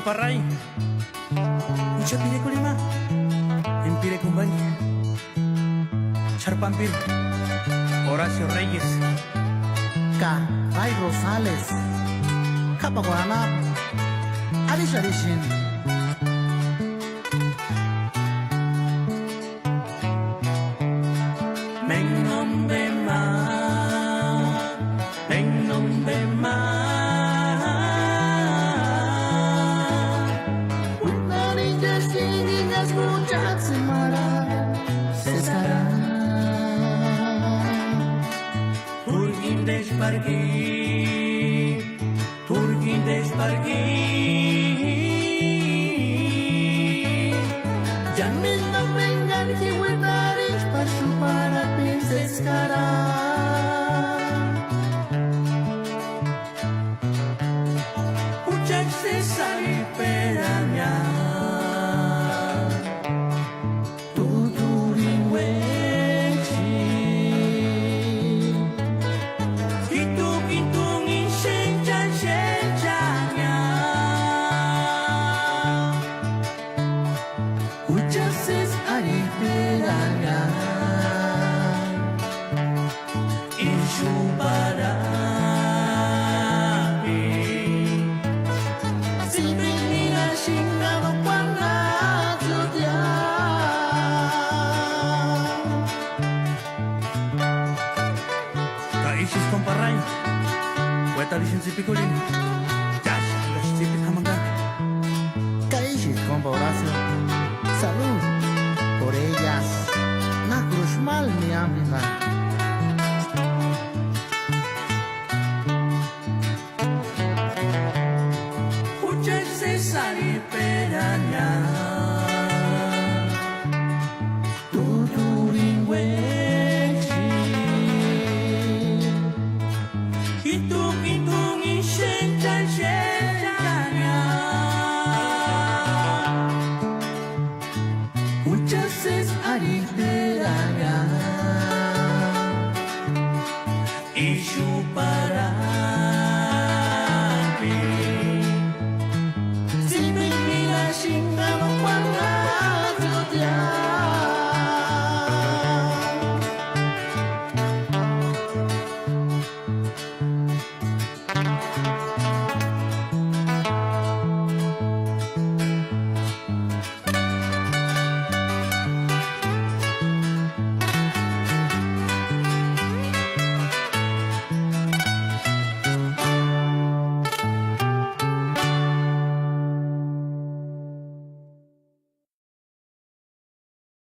Comparay, mucha pide colima, empire cumbay, Charpampir, Horacio Reyes, Ray Rosales, Capaguanap, Alicia Rishin. Nombe ma, Unarinja singing as muchas semanas cesará. Turquín despargui, Jangan nak mengan kiwi naris pasu para pinses sekarang. Ucak sesari pedanya, Tuturing wechi, hitung-hitungin senja-senjanya. ucap ses hari pelanya. Isu barabi, Sibing nila singa mapanga tudya. kaisis comparay, Hueta dicen si picolín, Yash, los tipis hamanga. Caixis con Horacio. Salud por ellas. Na cruz mal mi amiga. Ucak sesari pedanya, Tuturing wechi. hitung